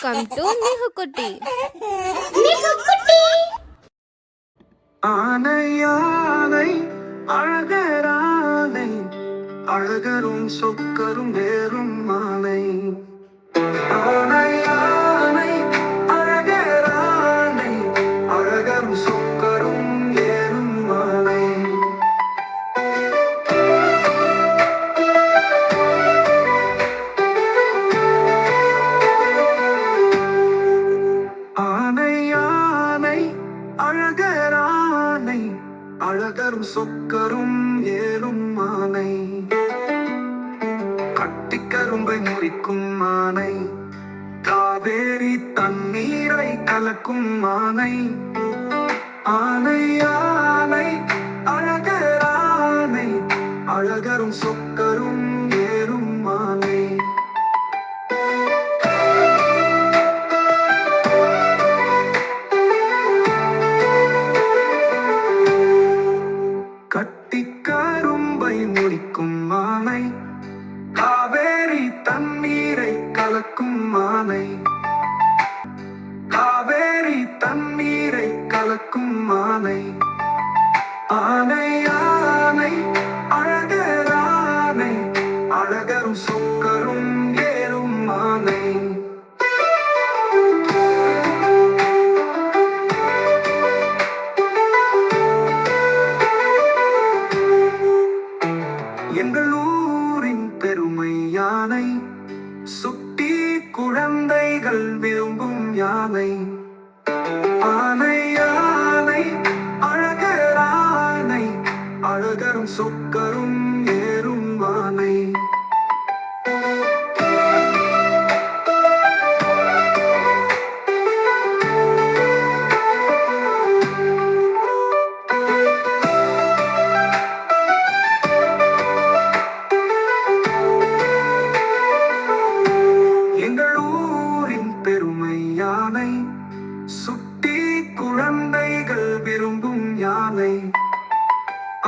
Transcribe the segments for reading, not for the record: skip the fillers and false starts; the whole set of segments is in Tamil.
வெல்கம் டு மிகு குட்டி. ஆனை யானை அழகரானை அழகரும் சொக்கரும் வேறும் மாலை. ஆனை யானை அழகரானை அழகரும் சொக்கரும் வேறும் மாலை. ஆனை யானை அழகரானை அழகரும் சொக்கரும் ஏறும் மானை. கட்டிக்கரும்பை முறிக்கும் மானை, காவேரி தண்ணீரை கலக்கும் மானை. ஆனை யானை அழகரானை அழகரும் சொக்கரும் ஏறும் மானை. கட்டிக்கரும்பை முடிக்கும் மானை, காவேரி தண்ணீரை கலக்கும் மானை. காவேரி தண்ணீரை கலக்கும் மானை. ஆனை யானை அழகரானை அழகரும் சொக்கரும் ஏறும் மானை. எங்கள் ஊரின் பெருமை யானை, சுட்டி குழந்தைகள் விரும்பும் யானை. ஆனை யானை அழகரானை அழகரும் சொக்கரும் ஏறும் மானை. எங்கள் ஊரின் பெருமை யானை, சுட்டி குழந்தைகள் விரும்பும் யானை.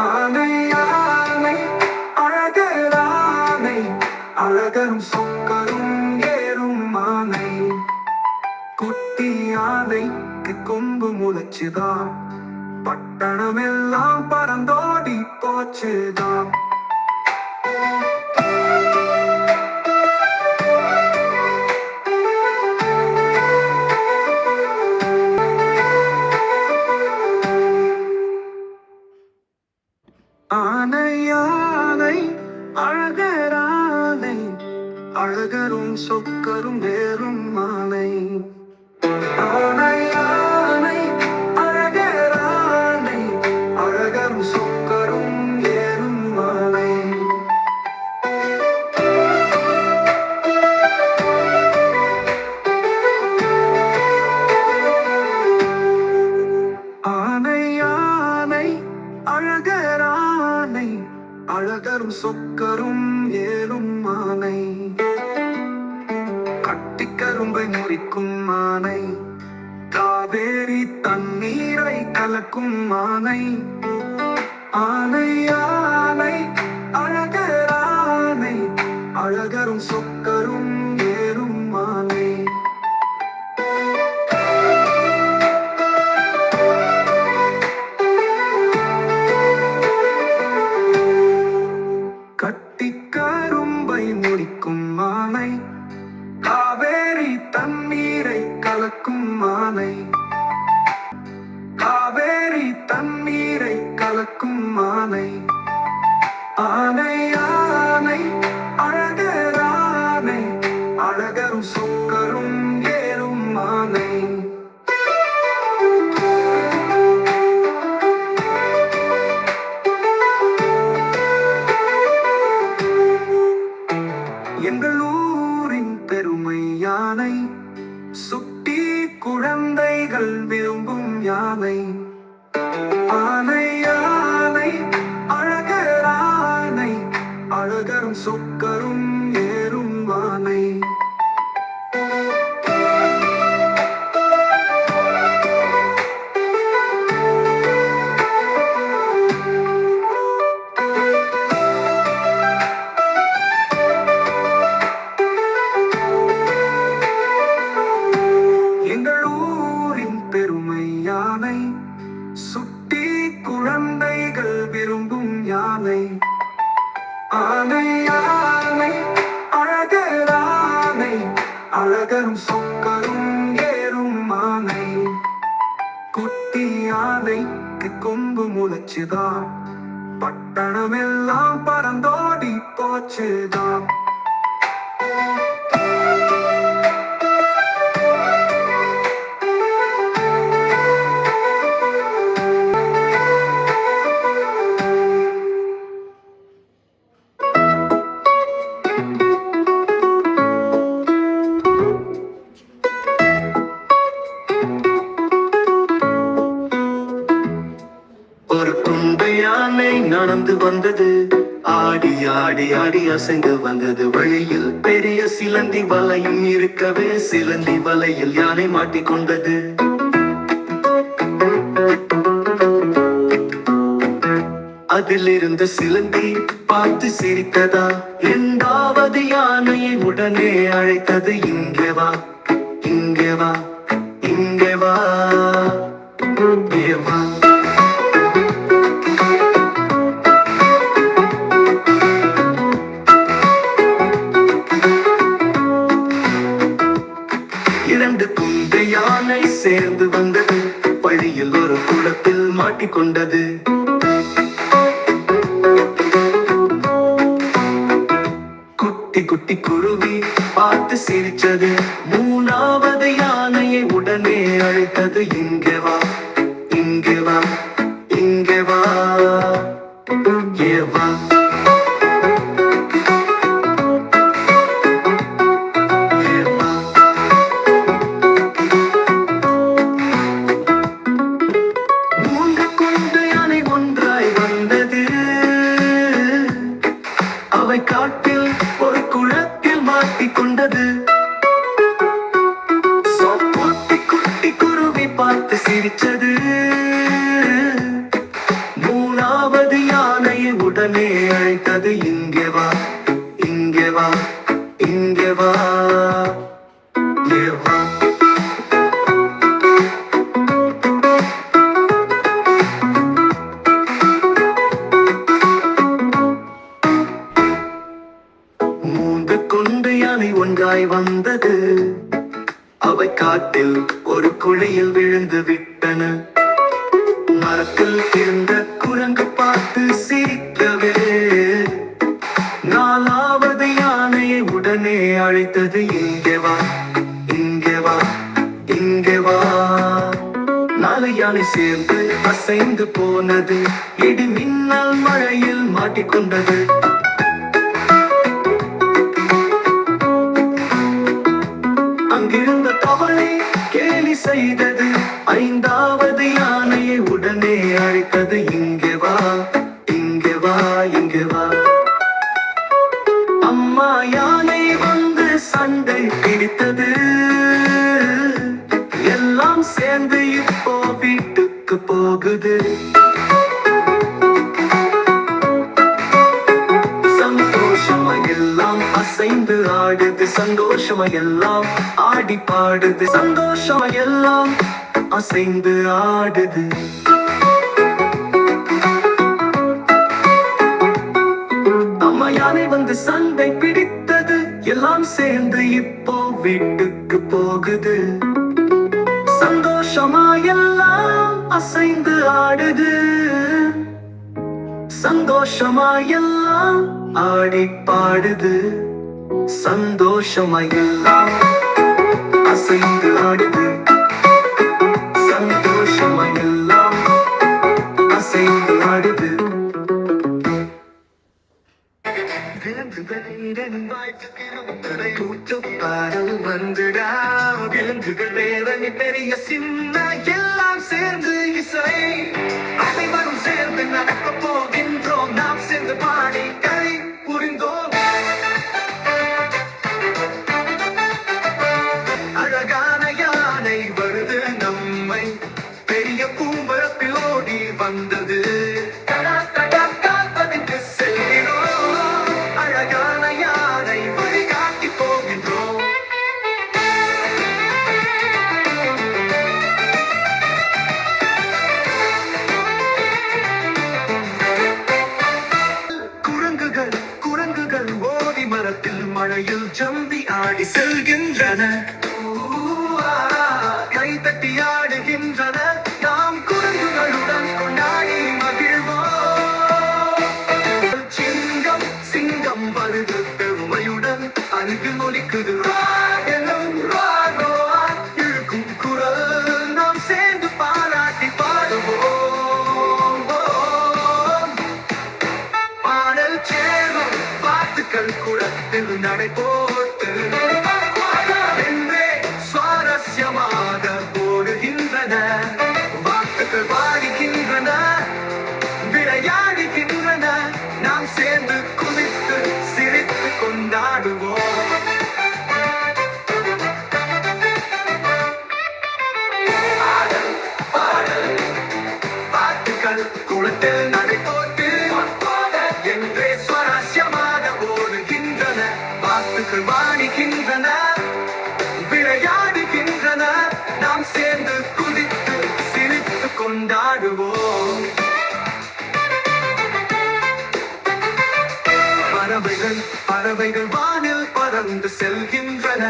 ஆனை யானை அழகரானை அழகரும் சொக்கரும் ஏறும் மானை. குட்டி யானைக்கு கொம்பு முளைச்சுதான், பட்டணமெல்லாம் பறந்தோடி போச்சுதான். ஆனை யானை அழகரானை அழகரும் சொக்கரும் வேறும் மாலை. ஆனை யானை அழகரானை அழகரும் சொக்கரும் ஏறும் மாலை. ஆனை யானை அழகரானை அழகரும் சொக்கரும் ஏறும் மானை. கட்டிக்கரும்பை முறிக்கும் மானை, காவேரி தண்ணீரை கலக்கும் மானை. ஆனை யானை அழகரானை அழகரும் சொக்கரும் ஏறும் மானை. கட்டிக்கரும்பை முடிக்கும் மானை, காவேரி தண்ணீரை கலக்கும் மானை. காவேரி தண்ணீரை கலக்கும் மானை. ஆனை யானை அழகரானை அழகரும் சொக்கரும் ஏறும் மானை. எங்கள் ஊரின் பெருமை யானை, சுட்டி குழந்தைகள் விரும்பும் யானை. ஆனை யானை அழகரானை அழகரும் சொக்கரும் ஏறும் மானை. அழகரும் சொக்கரும் ஏறும் மானை. குட்டி யானைக்கு கொம்பு முளைச்சுதான், பட்டணமெல்லாம் பறந்தோடி போச்சுதான். ஒரு குண்டு யானை நடந்து வந்தது, ஆடி ஆடி ஆடி அசைந்து வந்தது. வழியில் பெரிய சிலந்தி வலையும் இருக்கவே, சிலந்தி வலையில் யானை மாட்டிக்கொண்டது. அதில் இருந்த சிலந்தி பார்த்து சிரித்ததா, இரண்டாவது யானையை உடனே அழைத்தது. இங்கே வா, இங்கே வா, இங்கே வா, இங்கே வா. இரண்டு குண்டு யானை சேர்ந்து வந்தது, வழியில் ஒரு குளத்தில் மாட்டிக்கொண்டது. குட்டி குட்டி குருவி பார்த்து சிரிச்சது, மூணாவது யானையை உடனே அழைத்தது. இங்கே வா, இங்கே வா, இங்கே வா, இங்கே வா. காட்டில் ஒரு குளத்தில் மாட்டிக்கொண்டது. குட்டி குட்டி குருவி பார்த்து சிரிச்சது, மூணாவது யானையை உடனே அழைத்தது. இங்கே வா, இங்கே வா, இங்கே வா, இங்கே வா. கொண்டு யானை ஒன்றாய் வந்தது, அவை காட்டில் ஒரு குழியில் விழுந்து விட்டன. மரத்தில் இருந்த குரங்கு பார்த்து சிரிக்கவே, நாலாவது யானையை உடனே அழைத்தது. இங்கே வா, இங்கே வா, இங்கே வா. நாலு யானை சேர்ந்து அசைந்து போனது, இடி மின்னல் மழையில் மாட்டிக்கொண்டது. அங்கிருந்த தவளை கேலி செய்தது, ஐந்தாவது யானையை உடனே அழைத்தது. இங்கே வா, இங்கே வா, இங்கே வா. அம்மா யானை வந்து சண்டை பிடித்தது, எல்லாம் சேர்ந்து இப்போ வீட்டுக்கு போகுது. அசைந்து ஆடுது, சந்தோஷமா எல்லாம் ஆடி பாடுது. சந்தோஷமா எல்லாம் அசைந்து ஆடுது. அம்மா யானை வந்து சண்டை பிடித்தது, எல்லாம் சேர்ந்து இப்போ வீட்டுக்கு போகுது. சந்தோஷமா எல்லாம் அசைந்து ஆடுது, சந்தோஷமா எல்லாம் ஆடி பாடுது. சந்தோஷமா எல்லாம் அசைந்து ஆடுது, சந்தோஷமா எல்லாம் அசைந்து ஆடுது. பாடல் வந்துடா, விலங்குகள் வேதனை பெரிய சின்ன எல்லாம் சேர்ந்து இசை, அனைவரும் சேர்ந்து நடக்க போகின்றோம். நாம் சேர்ந்து பாடி கை புரிந்தோம். அழகான யானை வருது நம்மை, பெரிய பூம்பரப்பில் ஓடி வந்தது. செல்கிறோம், அழகான யானை வழிகாட்டி போகின்றோம். குரங்குகள் குரங்குகள் ஓடி மரத்தில் மழையில் ஜம்பி ஆடி செல்கின்றன. கை தட்டி ஆடுகின்றன நாம் குரங்குகளுடன் கொண்டாடி மகிழ்வோம். சிங்கம் சிங்கம் வருது பெருமையுடன் அருகில் ஒலிக்குது எனும் இழுக்கும் குரல் நாம் சேர்ந்து பாராட்டி பாடுவோம். பாடல் சேரும் வாத்துக்கள் குளத்தில் நடை போட்டு என்றே சுவாரஸ்யமாக போடுகின்றன. வாத்துக்கள் பாடுகின்றன, விளையாடுகின்றன, நாம் சேர்ந்து குதித்து சிரித்து கொண்டாடுவோம். வாத்துக்கள் குளத்தில் நடை போட்டு என்றே சுவாரஸ்யமாக ஓடுகின்றன. வாத்துக்கள் வாடுகின்றன, விளையாடுகின்றன, நாம் சேர்ந்து குதித்து சிரித்து கொண்டாடுவோம். பறவைகள் பறவைகள் வானில் பறந்து செல்கின்றன,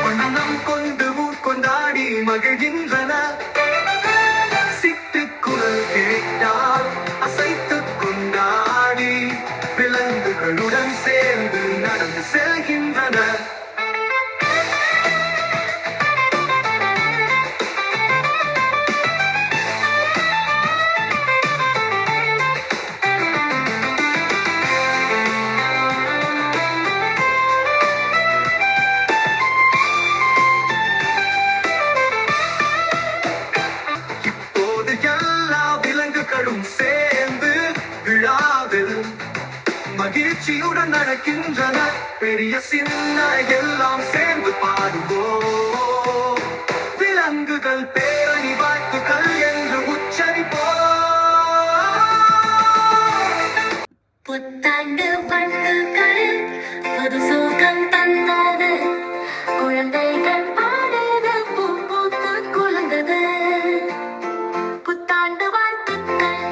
வண்ணம் கொண்டு கொண்டாடி மகிழ்கின்றன. சிட்டுக்குரல் கேட்டால் அசைத்து கொண்டாடி விலங்குகளுடன் சேர்ந்து நடந்து செல்கின்றன. இப்போது எல்லா விலங்குகளும் சேர்ந்து விழாவில் மகிழ்ச்சியுடன் நடக்கின்றன. பெரிய சின்ன எல்லாம் சேர்ந்து பாடுவோம். விலங்குகள் பேரணி வாழ்த்துக்கள் என்று உச்சரிப்போம். புத்தாண்டு வாழ்த்துக்கள் புது சுகம் தந்தது, குழந்தைகள் பாடுது பூ பூத்து குலுங்குது. புத்தாண்டு வாழ்த்துக்கள்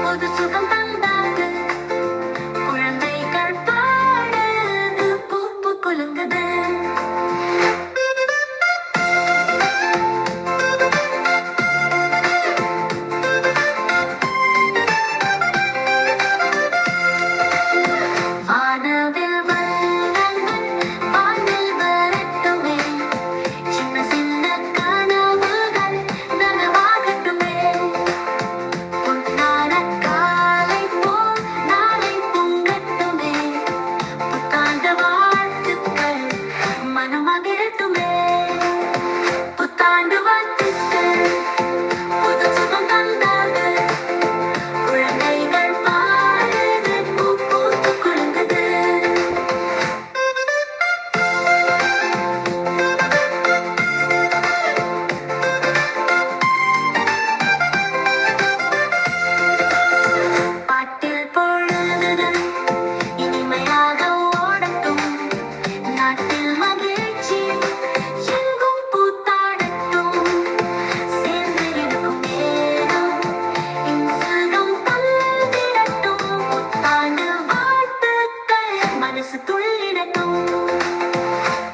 புது சுகம் தந்தது, குழந்தைகள் பாடுது பூ பூ குலுங்குது. வானவில் வண்ணங்கள் வானில் வரட்டுமே, சின்ன சின்ன கனவுகள் நனவாகட்டுமே. பொன்னான காலை போல் நாளை பொங்கட்டுமே, புத்தாண்டு வாழ்த்துக்கள் மனம் மகிழட்டுமே. புத்தாண்டு வாழ்த்துக்கள் புது சுகம் தந்தது, குழந்தைகள் பாடுது பூ பூத்து குலுங்குது. பாட்டில் பொழுதுகள் இனிமையாக ஓடட்டும், நாட்டில் மகிழ்ச்சி எங்கும் பூத்தாடட்டும். சேர்ந்து இருக்கும் நேரம் இன்சுகம் தந்திடட்டும், புத்தாண்டு வாழ்த்துக்கள் மனசு துள்ளிடட்டும்.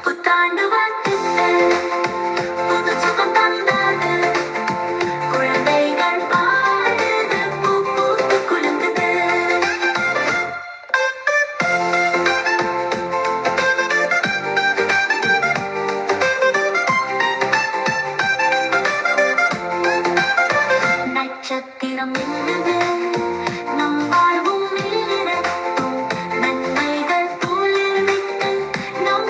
புத்தாண்டு வாழ்த்துக்கள் புது சுகம் தந்தது, குழந்தைகள் பாடுது பூ பூத்து குலுங்குது. நட்சத்திரம் மின்னுது, நம் வாழ்வும் மிளிரட்டும், நன்மைகள் துளிர்விட்டு நம்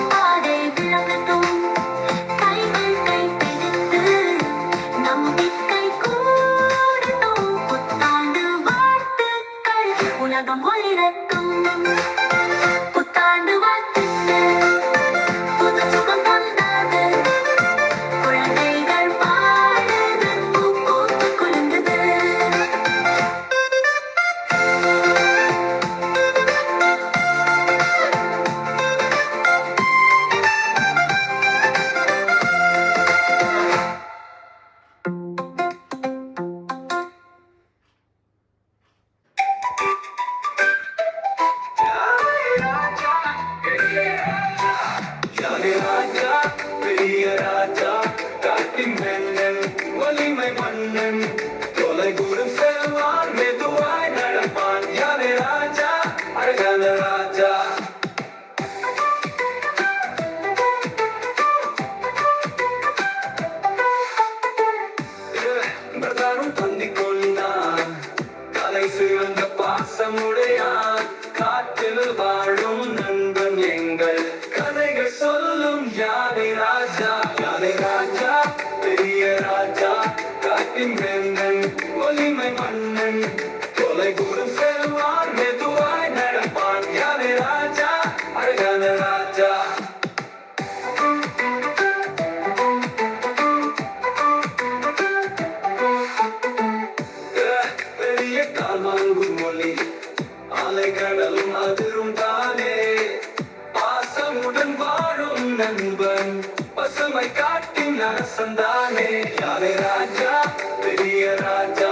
நண்பன் பசுமை காட்டின் அரசந்தானே யானை ராஜா பெரிய ராஜா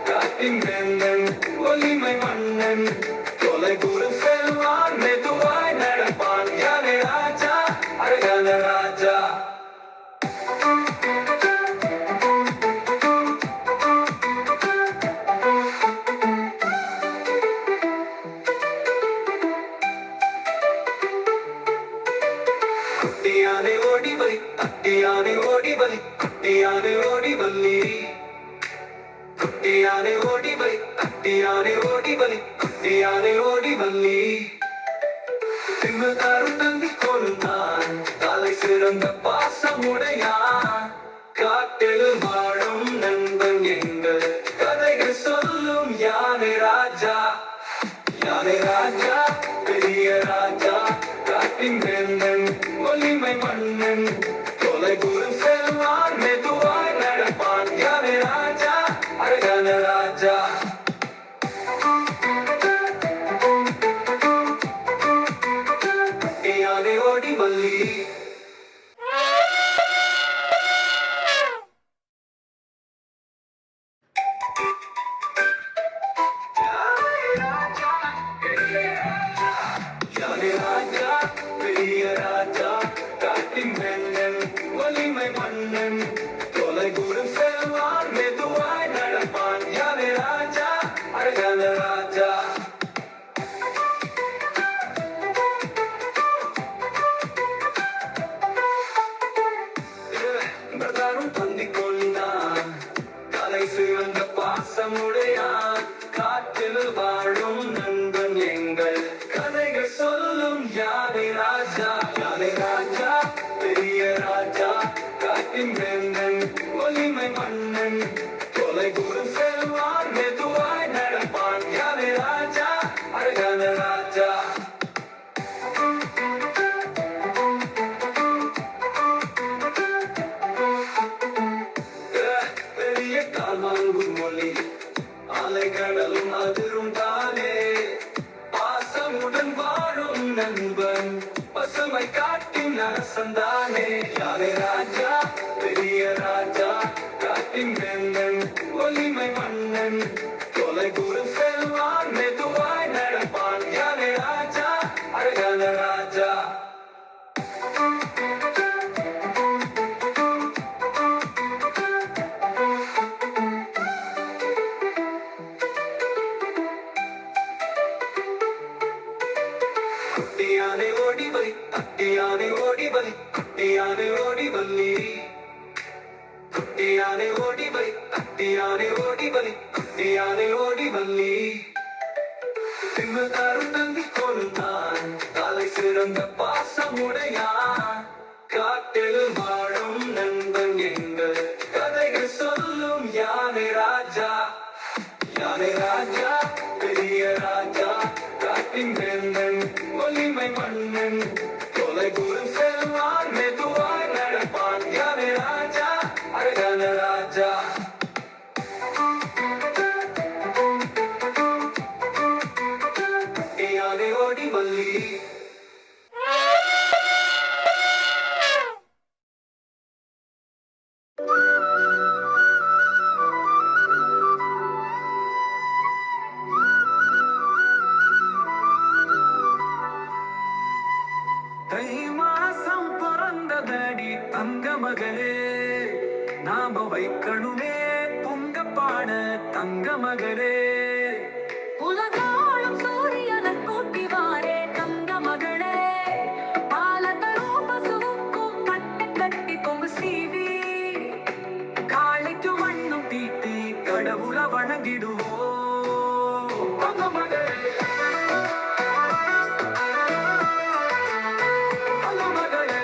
காட்டின் வேந்தன் ஒலிமை மன்னன் தொலை குரு செல்வான் மெதுவாய் நடப்பான் யானை ராஜா அழகான ராஜா குட்டியானை ஓடி வலி குட்டியானை ஓடி வலி குட்டியானை ஓடி வல்லி குட்டியானை ஓடி வலி குட்டியானை ஓடி வலி குட்டியானை ஓடி வல்லி திமிர்தாரும் தந்தி கொண்டான் தலை சிறந்த பாசமுடையான் காட்டில் வாழும் நண்பன் எங்கள் கதைகள் சொல்லும் யானை ராஜா யானை ராஜா பெரிய ராஜா காட்டின் வேந்தன் ஒலிமை மன்னன் தொலை குரு செல்வான் மெதுவாய் நடப்பான் யானை ராஜா அழகான ராஜா யானை ஓடி வல்லி யானை ராஜா பெரிய ராஜா காட்டின் வேந்தன் ஒலிமை மன்னன் தொலை குரு செல்வான் மெதுவாய் நடப்பான் யானை ராஜா அழகான ராஜா பிரதானம் பந்திக் கொண்டான் தலை சிறந்த பாசமுடையான் காட்டில் வாழும் நண்பன் எங்கள் கதைகள் சொல்லும் யானை ராஜா யானை ராஜா பெரிய ராஜா காட்டின் வேந்தன் ஒலிமை மன்னன் தொலை குரு செல்வான் மெதுவாய் நடப்பான் யானை ராஜா அழகான ராஜா பெரிய கால்வாங்கும் மொழி அலை கடலும் அதிரும் தானே பாசமுடன் வாழும் நண்பன் பசுமை காட்டின் அரசந்தானே யானை ராஜா பெரிய ராஜா காட்டின் வேந்தன் ஒலிமை மன்னன் தொலை குரு செல்வான் மெதுவாய் நடப்பான் யானை ராஜா அழகான ராஜா குட்டியானை ஓடி வலி குட்டியானை ஓடி வலி குட்டியானை ஓடி வல்லி குட்டியானை ஓடி வலி குட்டியானை ஓடி வலி குட்டியானை ஓடி வல்லி திமிர்தாரும் தந்தி கொண்டான் தலை சிறந்த பாசமுடையான் காட்டில் வாழும் நண்பன் எங்கள் கதைகள் சொல்லும் யானை ராஜா யானை ராஜா பெரிய ராஜா காட்டின் வேந்தன் ஒலிமை மன்னன் தொலை குரு செல்வான் மெதுவாய் நடப்பான் யானை ராஜா அழகான ராஜா யானை ஓடி வல்லி தை மாசம் பிறந்ததடி தங்க மகளே நாம வைக்கணுமே பொங்கப்பான தங்க மகளே உலகாளும் சூரியனை கூட்டி வாரே தங்க மகளே பாலத்தரும் பசுவுக்கும் பட்டை கட்டி கொங்கு சீவி காளைக்கு வண்ணம் தீட்டி கடவுள வணங்கிடுவோம் தங்க மகளே தங்க மகளே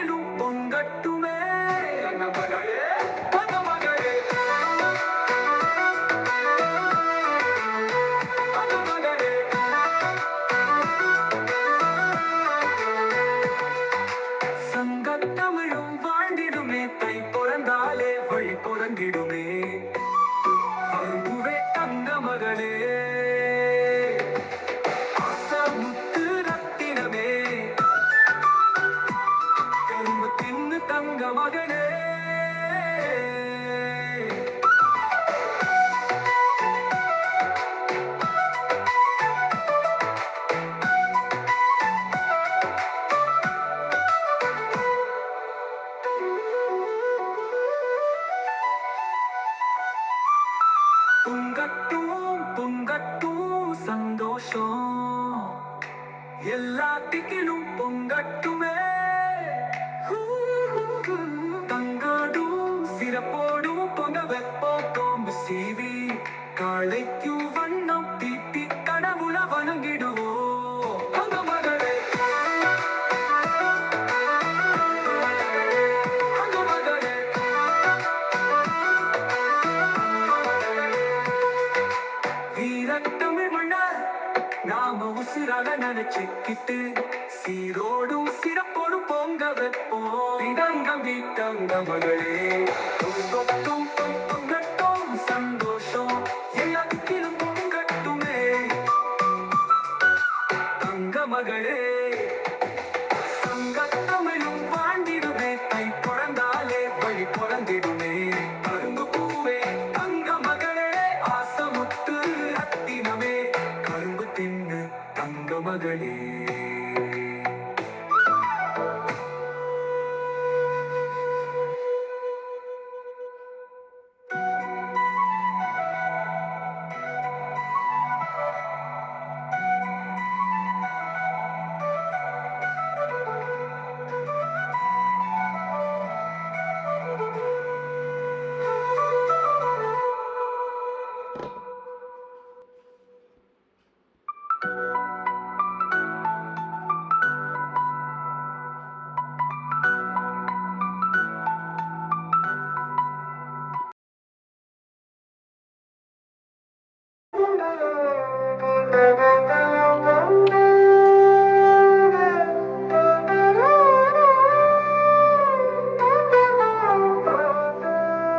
திக்கிலும் பொங்கட்டுமே மகளே மகளே சங்கத்தமிழும் வாழ்ந்திடுமே தை பிறந்தாலே வழி பிறந்திடுமே அன்புவே தங்க மகளே முத்து ரத்தினமே கரும்பு தின்னு தங்க மகளே பொங்கட்டும் பொங்கட்டும் சந்தோஷம் எல்லாத்திலும் பொங்கட்டுமே தங்காடும் சிறப்போடும் பொங்க வெப்போம் கோம்பு சீவி காளைக்கும் வண்ணம் தீட்டி கடவுள வணங்கிடுவோம் அந்த மகளே அந்த மகளே வீரத்தமிழ் மன்னர் நாம உசிராக நினைச்சுக்கிட்டு சீரோடும் சிறப்போடும் பொங்க வைப்போம் இடங்கம் வீட்டங்க மகளே பொங்கட்டும் பொங்கட்டும் சந்தோஷம் எல்லாத்திலும் பொங்கட்டுமே தங்க மகளே சங்கத்தமிழும் வாழ்ந்திடுமே தை பிறந்தாலே வழி பிறந்திடுமே அருங்கு பூவே தங்க மகளே ஆசமுத்து ரத்தினமே கரும்பு தின்னு தங்க மகளே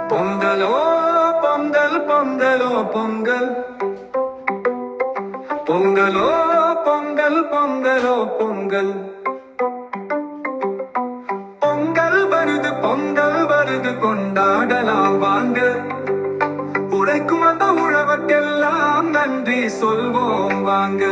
பொங்கலோ பொங்கல் பொங்கலோ பொங்கல் பொங்கலோ பொங்கல் பொங்கலோ பொங்கல் பொங்கல் வருது கொண்டாடலாம் வாங்க உழைக்கும் அந்த உழவர்க்கெல்லாம் நன்றி சொல்வோம் வாங்க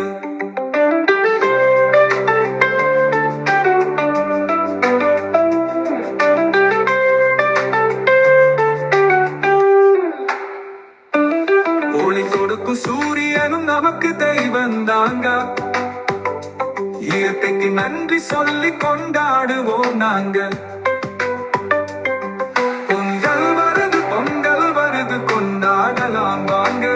சூரியனும் நமக்கு தெய்வம் தாங்க இயற்கைக்கு நன்றி சொல்லி கொண்டாடுவோம் நாங்க பொங்கல் வருது கொண்டாடலாம் வாங்க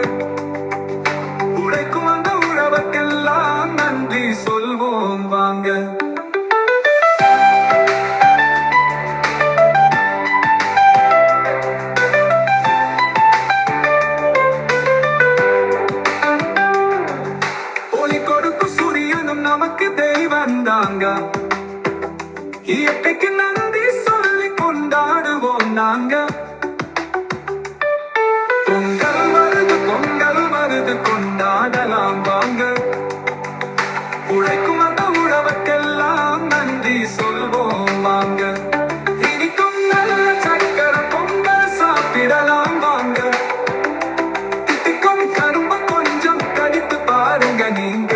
உழைக்கும் அந்த உழவர்க்கெல்லாம் நன்றி சொல்வோம் வாங்க நமக்கு தெய்வம் தாங்க இயற்கைக்கு நன்றி சொல்லி கொண்டாடுவோம் நாங்க பொங்கல் வருது கொண்டாடலாம் வாங்க உழைக்கும் அந்த உழவர்க்கெல்லாம் நன்றி சொல்வோம் வாங்க இனிக்கும் நல்ல சக்கரை பொங்கல் சாப்பிடலாம் வாங்க தித்திக்கும் கரும்பு கொஞ்சம் கடித்து பாருங்க நீங்க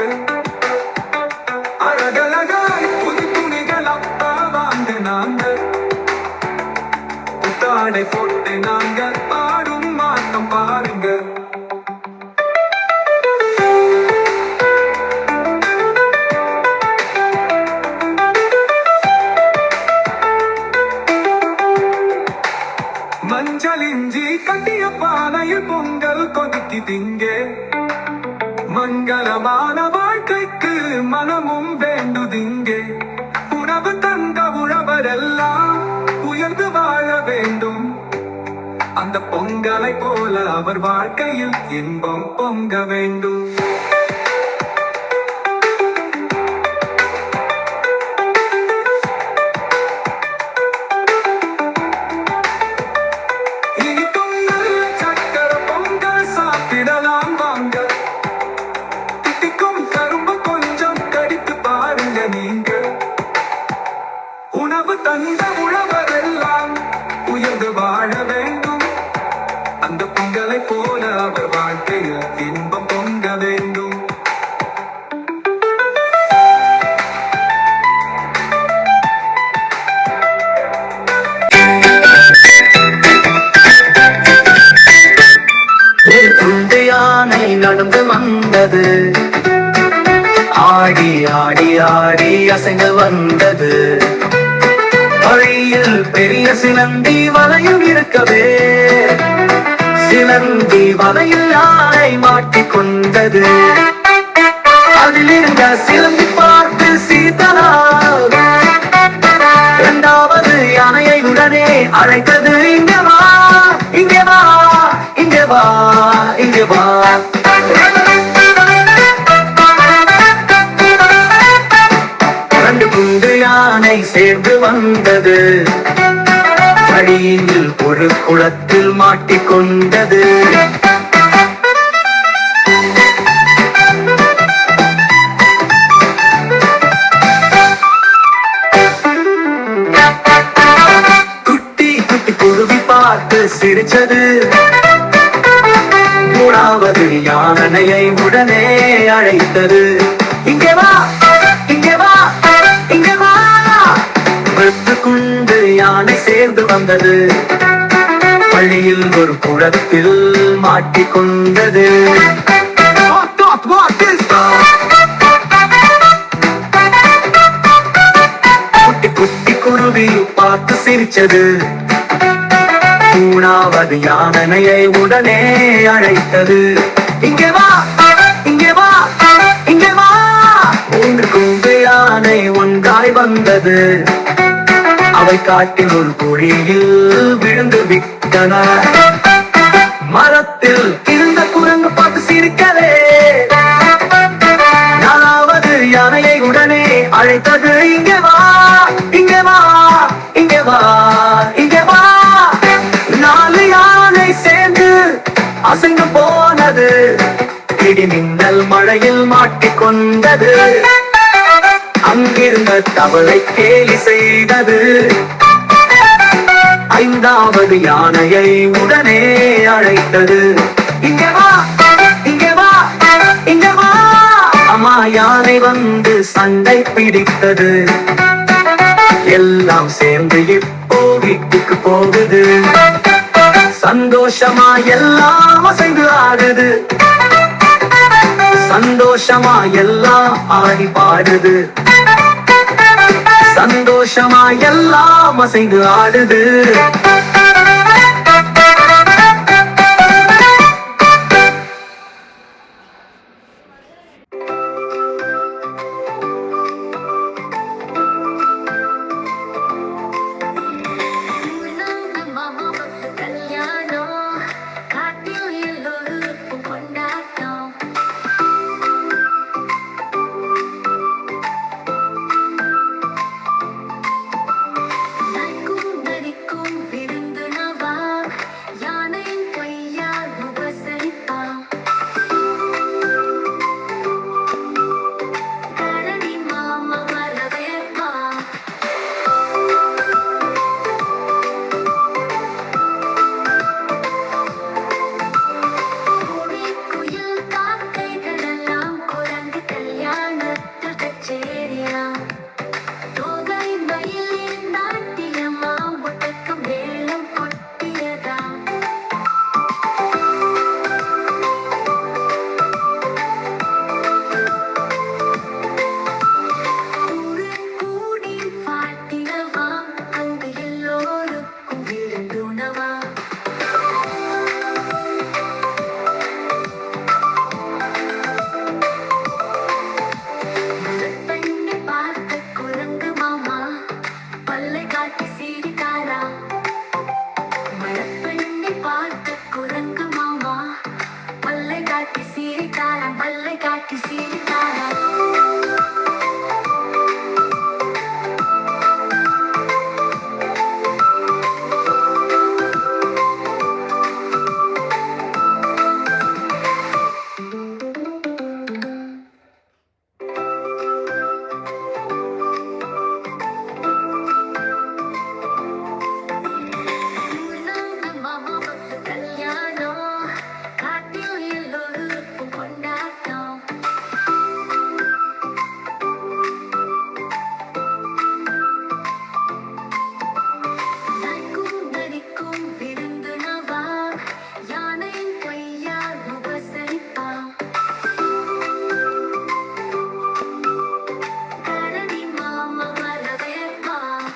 புத்தாடை போட்டு நாங்க பாடும் மாட்டம் பாருங்க மஞ்சள் இஞ்சி கட்டிய பானையில் பொங்கல் கொதிக்குதிங்க மங்களமான வாழ்க்கைக்கு மனமும் வேண்டுதிங்க உணவு தந்த உழவர் உள்ளவரெல்லாம் உயர்ந்து வாழ வேண்டும். அந்த பொங்கலை போல அவர் வாழ்க்கையில் இன்பம் பொங்க வேண்டும். இனிக்கும் நல்ல சக்கரை பொங்கல் சாப்பிடலாம் வாங்க. தித்திக்கும் கரும்பு கொஞ்சம் கடித்து பாருங்க நீங்க. உணவு தந்த உழவரெல்லாம் உயர்ந்து வாழ வேண்டும். அந்த பொங்கலை போல அவர் வாழ்க்கையில் இன்பம் பொங்க வேண்டும். குண்டு யானை நடந்து வந்தது, ஆடி ஆடி ஆடி அசைந்து வந்தது. வழியில் பெரிய சிலந்தி வலையில் இருக்கவே, சிலந்தி வலையில் யானை மாட்டிக்கொண்டது. அதில் இருந்த சிலந்தி பார்த்து சீதனார் இரண்டாவது யானையை உடனே அழைத்தது. இங்கே வா, இங்கே வா, இங்கே வா, இங்கே வா. ரெண்டு குண்டு யானை சேர்ந்து வந்தது, வழியில் ஒரு குளத்தில் மாட்டிக்கொண்டது. குட்டி குட்டி குருவி பார்த்து சிரிச்சது. மூணாவது யானையை உடனே அழைத்தது. இங்கே வா, இங்கே வா, இங்கே வா. வெட்டு குண்டு யானை சேர்ந்து வந்தது, வழியில் ஒரு குளத்தில் மாட்டிக்கொண்டது. குட்டி குட்டி குருவி பார்த்து சிரிச்சது. மூணாவது யானையை உடனே அழைத்தது. இங்கே வா, இங்கே வா, இங்கே வா. மூன்று குண்டு யானை ஒன்றாய் வந்தது, அவை காட்டில் ஒரு குழியில் விழுந்து விட்டன. மரத்தில் இருந்த குரங்கு பார்த்து சிரிக்கவே, நாலாவது யானையை உடனே அழைத்தது. இங்கே வா, இங்கே வா, இங்கே வா, இங்கே வா. நாலு யானை சேர்ந்து அசைந்து போனது, இடி மின்னல் மழையில் மாட்டிக்கொண்டது. அங்கிருந்த தவளை கேலி செய்தது. ஐந்தாவது யானையை உடனே அழைத்தது. இங்கே வா, இங்கே வா, இங்கே வா. அம்மா யானை வந்து சண்டை பிடித்தது. எல்லாம் சேர்ந்து இப்போ வீட்டுக்கு போகுது. சந்தோஷமா எல்லாம் அசைந்து ஆடுது, சந்தோஷமா எல்லாம் ஆடி பாடுது. சந்தோஷமா எல்லாம் அசைந்து ஆடுது. கல்யாணம் காட்டில் எல்லோருக்கும் கொண்டாட்டம். நரிக்கும் விருந்து சிரித்தாரா மணப்பெண்ணை பார்த்த குரங்கு மாமா பல்லை காட்டி சிரித்தாரா பல்லை காட்டி சிரித்தாரா மாமா பத்து கல்யாணம் காட்டில் எல்லோருக்கும் கொண்டாட்டம் நாய்க்கும் நரிக்கும் விருந்துணவா யானையின் கையால் உபசரிப்பான் கரடி மாமா வரவேற்பான்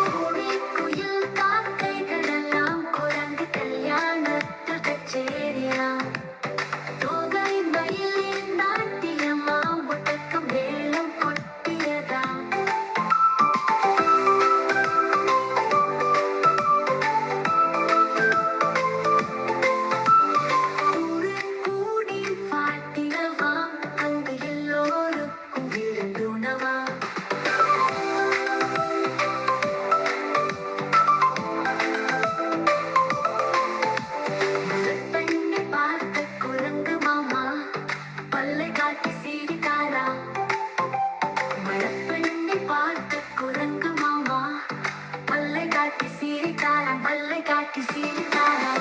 கோழி குயில் காக்கைகளெல்லாம் குரங்கு கல்யாணத்தில் கச்சேரியாம் தோகை மயிலின் நாட்டியமாம் ஒட்டக்கம் மேளம் கொட்டியதாம் கூடு கூடி பாட்டினவாம் அங்கு எல்லோருக்கும் விருந்துணவாம் மணப்பெண்ணை பார்த்த குரங்கு மாமா பல்லை காட்டி சிரித்தாரா மணப்பெண்ணை பார்த்த குரங்கு மாமா பல்லை காட்டி சிரித்தாரா பல்லை காட்டி சிரித்தாரா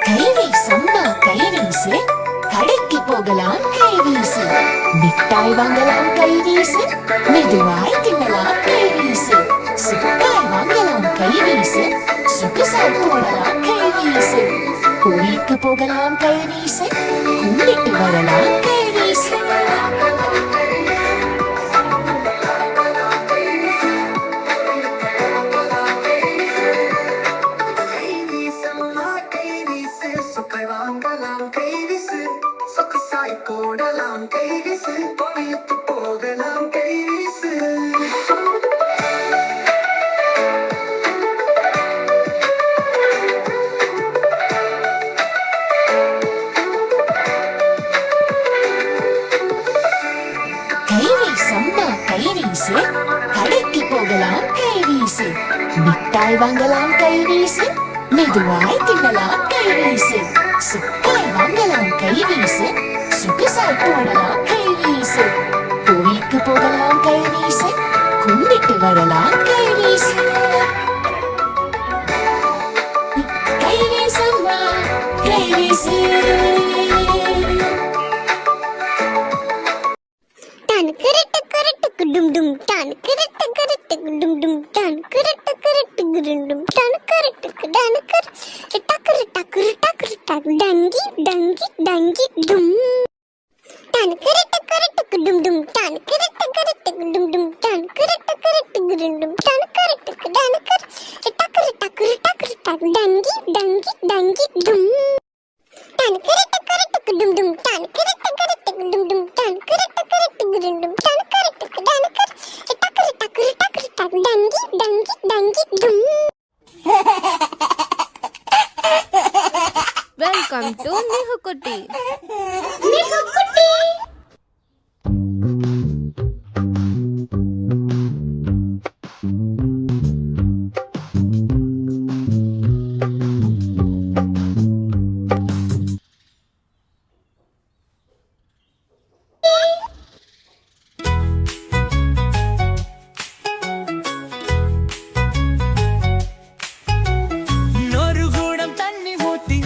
கைவீசம்மா கைவீசு கடைக்கு போகலாம் கைவீசு மிட்டாய் வாங்கலாம் கைவீசு மெதுவாய் தின்னலாம் கைவீசு சுக்காய் வாங்கலாம் கைவீசு சுக்குசாய் போடலாம் கைவீசு கோயிலுக்கு போகலாம் கைவீசு கும்பிட்டு வரலாம் கைவீசு கைவீசம்மா கைவீசு சொக்கை வாங்கலாம் கைவீசு சொக்கு சாய் போடலாம் கைவீசு கோயிலுக்கு போகலாம் கைவீசு கைவீசம்மா கைவீசு கடைக்கு போகலாம் கைவீசு மிட்டாய் வாங்கலாம் கைவீசு மெதுவாய் தின்னலாம் கைவீசு சுக்காய் வாங்கலாம் கைவீசு சுக்குசாய் போடலாம் கைவீசு கோயிலுக்கு போகலாம் கைவீசு கும்பிட்டு வரலாம் கைவீசு கைவீசம்மா கைவீசு டான் கிரட்டு கிரட்டு டும் டும் டான் கிரட்டு கிரட்டு டும் டும் டான் கிரட்டு கிரட்டு டும் டான் கிரட்டு டான் கிரட்டு டக்கரு டக்கரு டக்கரு டக் டங்கி டங்கி டங்கி டும் டான் கிரட்டு கிரட்டு டும் டும் டான் கிரட்டு கிரட்டு டும் டும் டான் கிரட்டு கிரட்டு டும் டான் கிரட்டு டான் கிரட்டு டக்கரு டக்கரு டக்கரு டக் டங்கி டங்கி டங்கி டும் டான் கிரட்டு கிரட்டு டும் டும் டான் கிரட்டு கிரட்டு டும் டும் டான் கிரட்டு கிரட்டு டும் டும் டான் கிரட்டு டான் கிரட்டு டக்கரு டக்கரு டக்கரு டக் டங்கி டங்கி டங்கி டும் வெல்கம் டு மிகுக்குட்டி. ஒரு குடம் தண்ணி ஊத்தி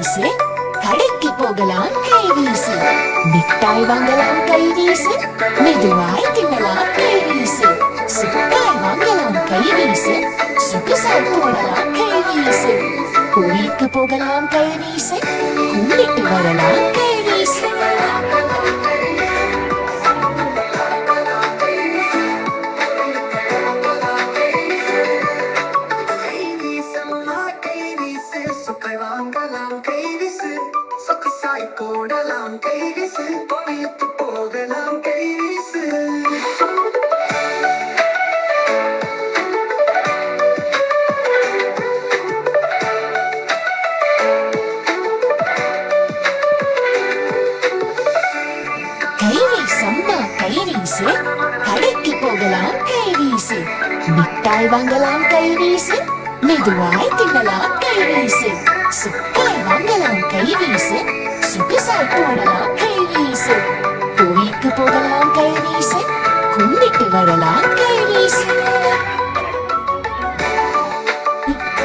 வீசு கடைக்கு போகலாம் கை வீசு மிட்டாய் வாங்கலாம் கை வீசு மெதுவாய் தின்னலாம் கை வீசு சுக்காய் வாங்கலாம் கை வீசு சுகுசாய் போடலாம் கை வீசு கோயிலுக்கு போகலாம் கை வீசு கும்பிட்டு வரலாம் கை வீசு போடலாம் கை வீசு கோயிலுக்கு போகலாம் கை வீசு கை வீசம்மா கை வீசு கடைக்கு போகலாம் கை வீசு மிட்டாய் வாங்கலாம் கை வீசு மெதுவாய் தின்னலாம் கை வீசு சுக்காய் வாங்கலாம் கை வீசு சுகுசாய் போடலாம் கை வீசு கோயிலுக்கு போகலாம் கை வீசு கும்பிட்டு வரலாம் கை வீசு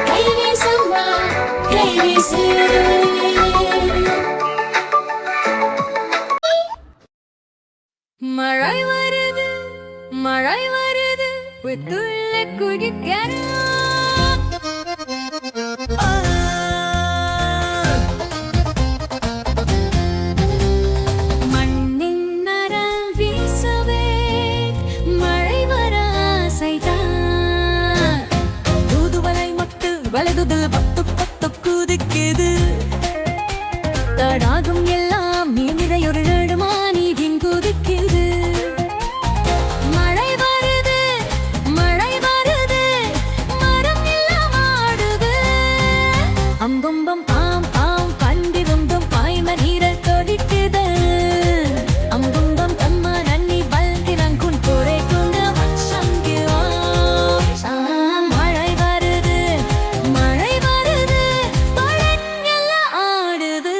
கை வீசம்மா கை வீசு மழை வருது புத்துள்ள குடிக்கணும் மண்ணின் நரல் வீசவே மழை வர ஆசைதான் தூதுவளை மொட்டு வலதுதல் பத்து பத்து குதிக்குது தடாகும் எல்லாம் நீமிதையொரு நடுமா நீதின் குதிக்குது அம்பும்பம் ஆம் ஆம் பண்டிருந்தும் பாய்ம நீரல் தொடிக்குது அம்பும்பம் தம்மா நன்னி பல்திரங்குன் போரை கொண்டு வச்சங்குவோம் மழை வருது பழன் எல்லாம் ஆடுது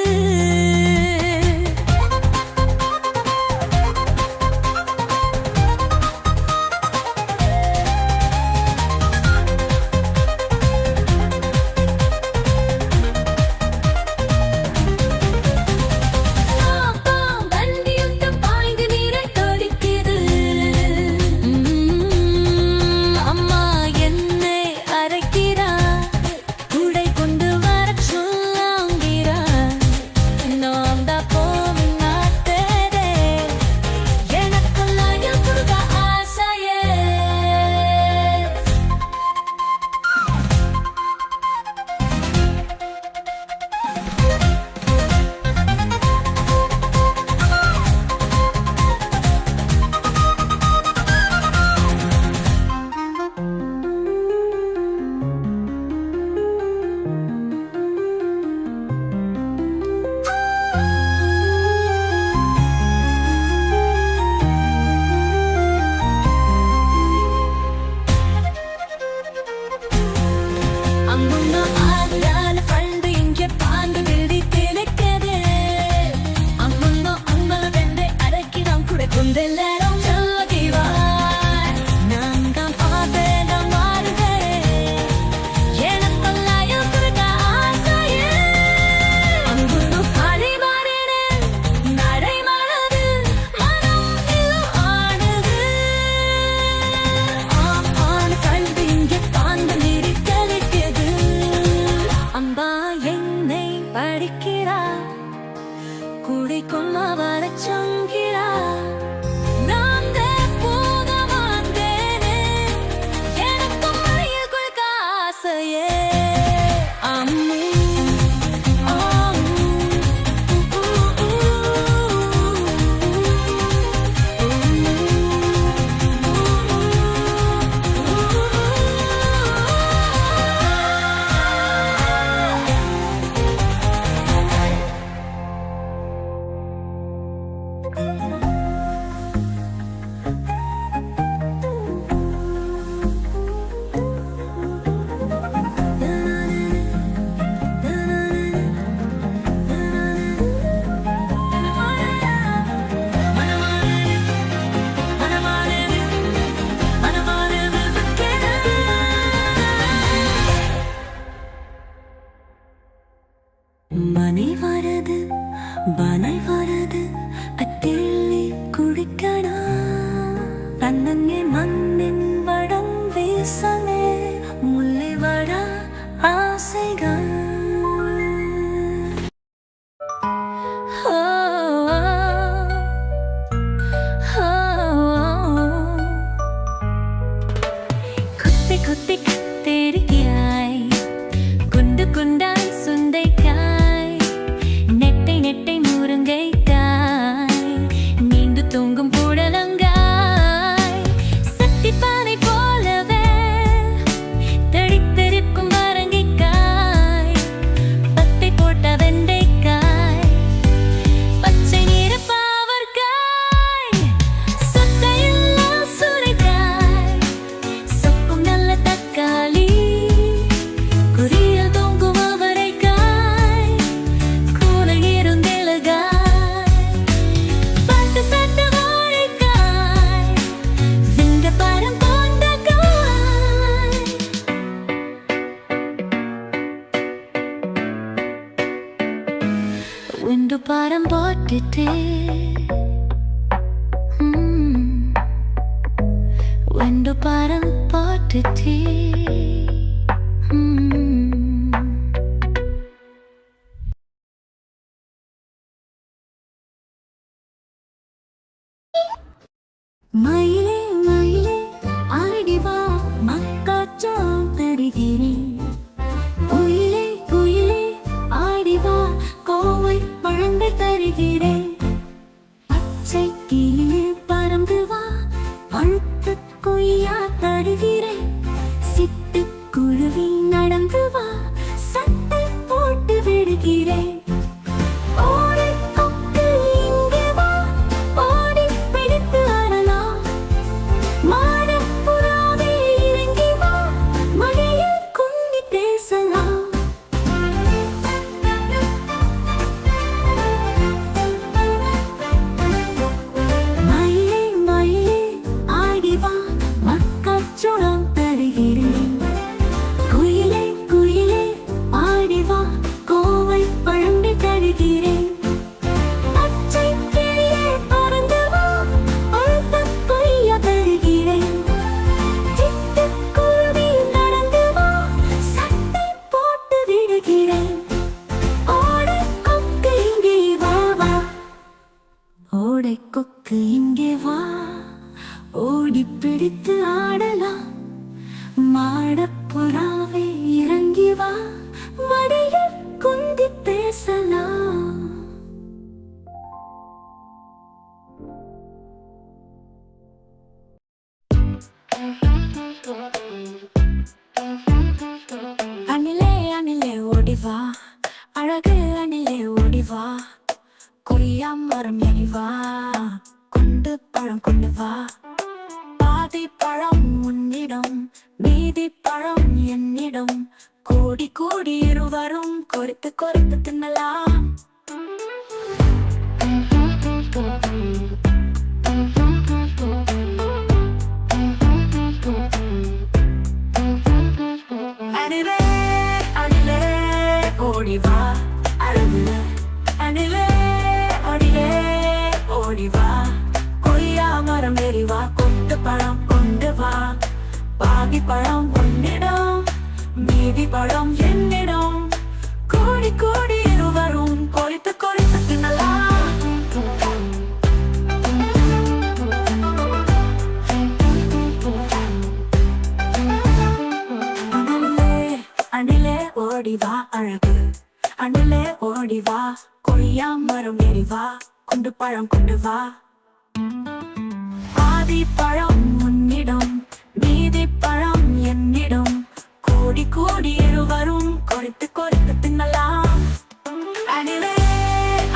பனை வருது அட்டிள்ளி குடிக்கடா தன்னங்கே மண்ணின் வடம் வீசலே முல்லை வட ஆசைகள் குத்தி குத்தி கத்தரிக்காய் குண்டு குண்டாய் சுண்டைக்காய் நெட்டை நெட்டை முருங்கைக்காய் நீண்டு தூங்கும் புடலங்காய் சட்டிப்பானை போலவே தடித்தெரிக்கும் வரங்கைக்காய் பத்தை போட்ட வெண்டைக்காய் பச்சை நிற பாவற்காய் சொத்தையில்லா சுரைக்காய் சொப்பும் நல்ல தக்காளி குறியில் தொங்கும் அவரைக்காய் கூலை இருந்தெழுகாய் பட்டு சட்ட வாழைக்காய் விங்க பரம் போட்ட காய் விண்டு பரம் போட்டுட்டே விண்டு பரம் போட்டுட்டே மயிலே மயிலே ஆடி வா மக்காச்சோம் தருகிறேன் குயிலே குயிலே ஆடி வா கோவை பழங்கள் தருகிறேன் பச்சை கிளியே பறந்து வா பழுத்த கொய்யா தருகிறேன் சிட்டுக்குருவி நடந்து வா சட்டை போட்டு விடுகிறேன் ஓடை கொக்கு இங்கே வா ஓடி பிடித்து ஆடலாம் மாடப்புறாவே இறங்கி வா மழையில் குந்தி பேசலாம் மயிலே மயிலே ஆடி வா மக்காச்சோளம் தருகிறேன் குயிலே குயிலே ஆடி வா கோவை பழங்கள் தருகிறேன் பச்சை கிளியே பறந்து வா பழுத்த கொய்யா தருகிறேன் சிட்டுக்குருவி நடந்து வா சட்டை போட்டு விடுகிறேன் ஓடை கொக்கு இங்கே வா வா ஓடை கொக்கு இங்கே வா ஓடி பிடித்து ஆடலாம் மாடப்புறாவே இறங்கி வா மடியில் குந்தி பேசலாம் அணிலே அணிலே ஓடிவா அழகு அணிலே ஓடிவா கொய்யா மரம் எறிவா கொண்டு பழம் கொண்டு வா பாதி பழம் உன்னிடம் மீதி பழம் என்னிடம் கோடி கோடி இருவரும் கொறித்து கொறித்து தின்னலாம் அணிலே அணிலே ஓடிவா அழகு அணிலே அணிலே ஓடிவா கொய்யா மரம் எறிவா கொண்டு பழம் கொண்டு வா பாதி பழம் உன்னிடம் மீதி பழம் என்னிடம் கோடி கோடி இருவரும் கொறித்து கொறித்து தின்னலாம் அணிலே ஓடிவா அழகு அணிலே ஓடிவா கொய்யா மரம் எறிவா கொண்டு பழம் கொண்டு வா பாதி பழம் உன்னிடம் மீதி பழம் என்னிடம் கோடி கோடி இருவரும் கொறித்து கொறித்து தின்னலாம் அணிலே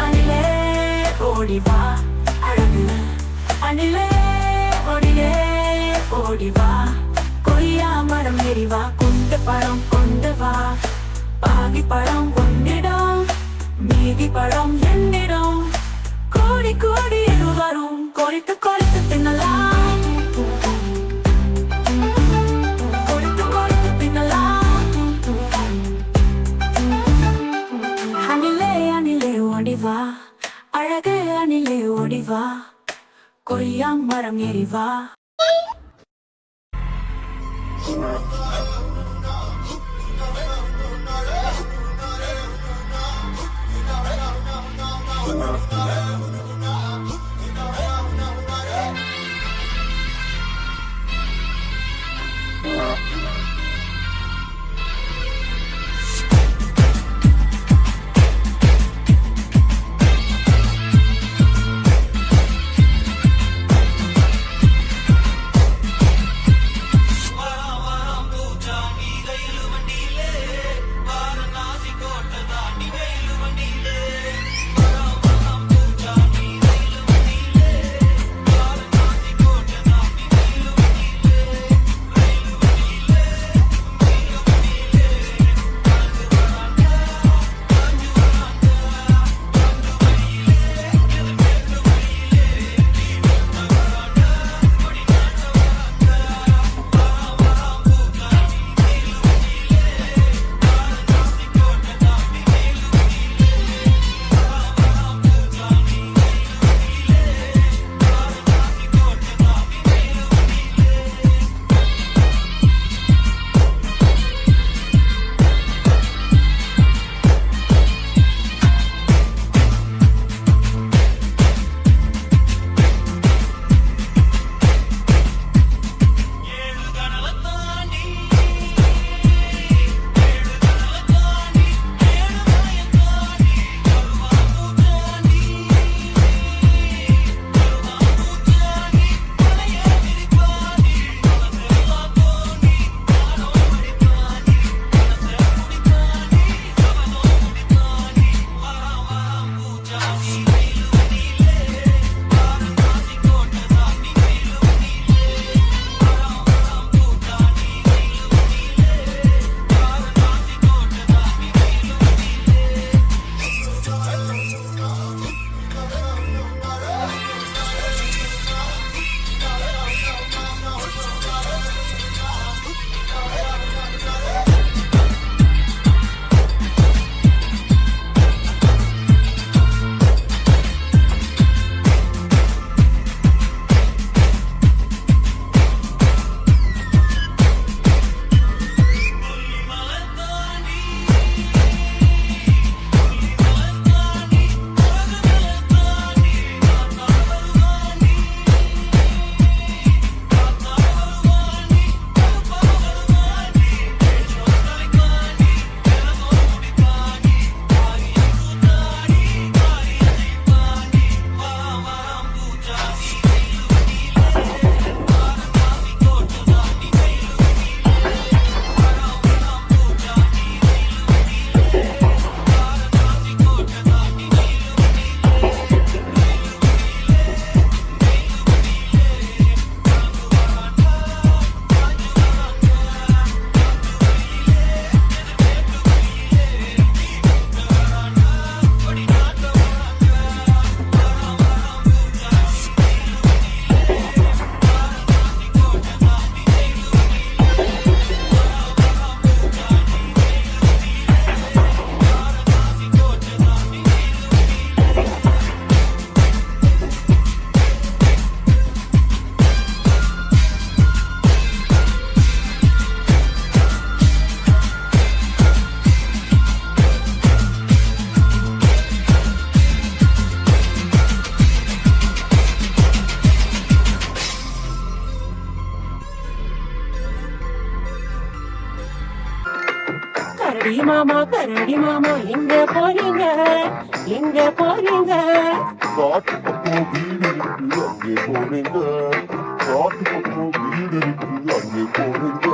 அணிலே ஓடிவா அழகு அணிலே ஓடிலே ஓடிவா கொய்யா மரம் எறிவா கொண்டு பழம் கொண்டு வா பாதி பழம் உன்னிடம் மீதி பழம் என்னிடம் கோடி கோடி இருவரும் கொறித்து கொறித்து தின்னலாம் கொறித்து கொறித்து தின்னலாம் அணிலே அணிலே ஓடிவா கொய்யா மரம் ஏறி வா. கரடி மாமா எங்க போறீங்க எங்க போறீங்க? காட்டு பக்கம் வீடு இருக்கு அங்கே போறீங்க, காட்டு பக்கம் வீடு இருக்கு அங்கே போறீங்க.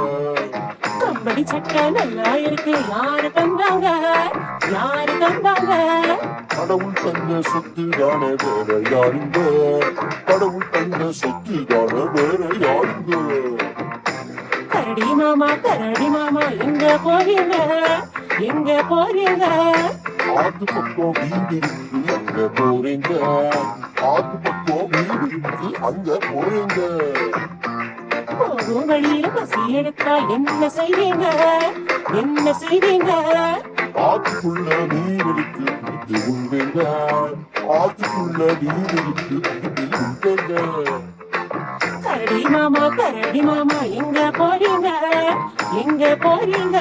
கம்பளி சட்டை நல்லா இருக்கு யாரு தந்தாங்க யாரு தந்தாங்க? கடவுள் தந்த சொத்து தானே வேற யாருங்க, கடவுள் தந்த சொத்து தானே வேற யாருங்க? கரடி மாமா எங்க போறீங்க எங்க போறீங்க? ஆத்து பக்கம் வீடு இருக்கு அங்க போறீங்க, ஆத்து பக்கம் வீடு இருக்கு அங்க போறீங்க. போகும் வழியில பசி எடுத்தா என்ன செய்வீங்க என்ன செய்வீங்க? ஆத்துக்குள்ள நீர் இருக்கு புரிந்து கொள்வேங்க ஆத்துக்குள்ள நீர் இருக்கு புரிந்து கொள்வேங்க கரடி மாமா எங்க போறீங்க எங்க போறீங்க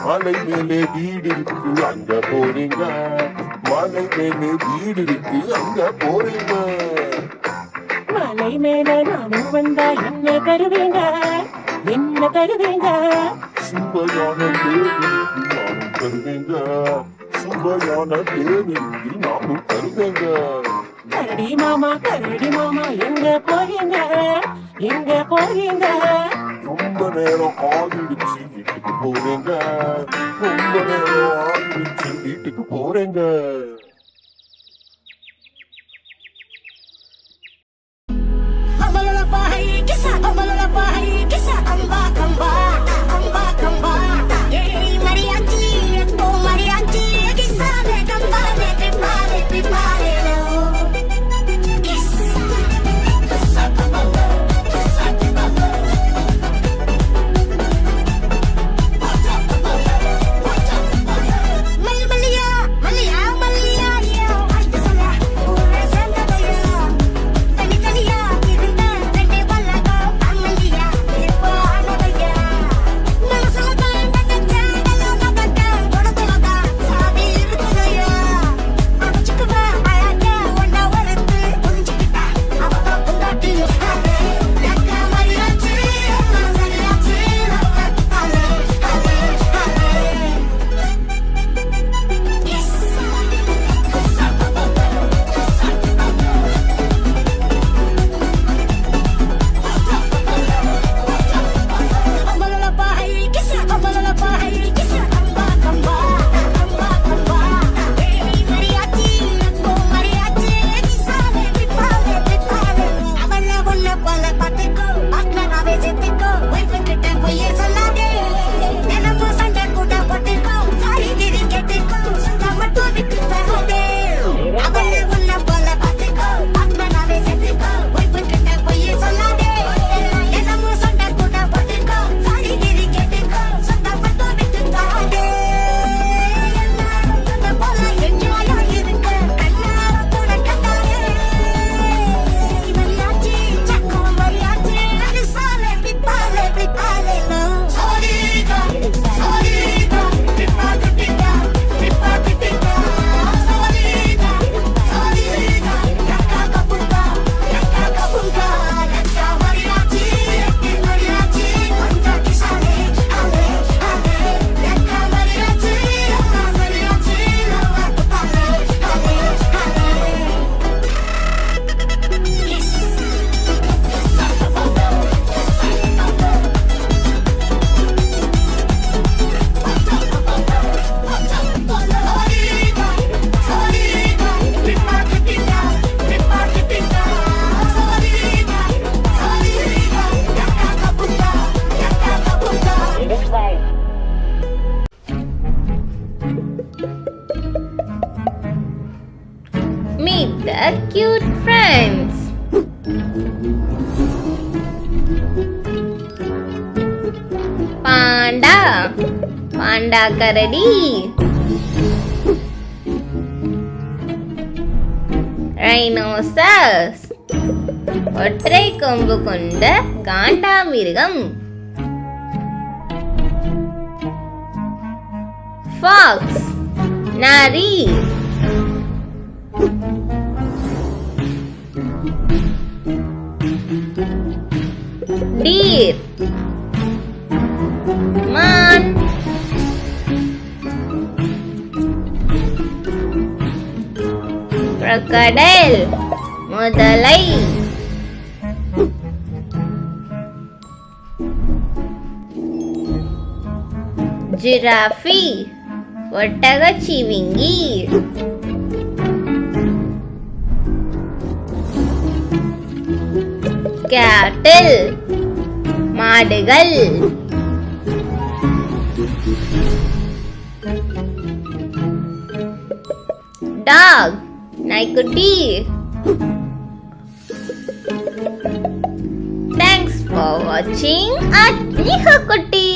மலை மேலே வீடு இருக்கு அங்க போறீங்க மலை மேலே வீடு இருக்கு அங்க போறீங்க மலை மேல நானும் வந்தா என்ன தருவீங்க என்ன தருவீங்க சுவையான தேருக்கு நானும் தருவேங்க சுவையான தேருக்கு நானும் தருவேங்க கரடி மாமா எங்க போறீங்க எங்க போறீங்க ரொம்ப நேரம் ஆகிடுச்சு வீட்டுக்கு போறேங்க ரொம்ப நேரம் ஆகிடுச்சு வீட்டுக்கு போறேங்க Meet the cute friends. Panda கரடி, ரைனோசரஸ் ஒற்றை கொம்பு கொண்ட காண்டாமிருகம், ஃபாக்ஸ் நரி, டீர் மான், crocodile முதலை, ஜிராஃபி ஒட்டகச்சிவிங்கி, கேட்டில் மாடுகள், டாக் நாய்க்குட்டி. Thanks for watching at Niha Kutti.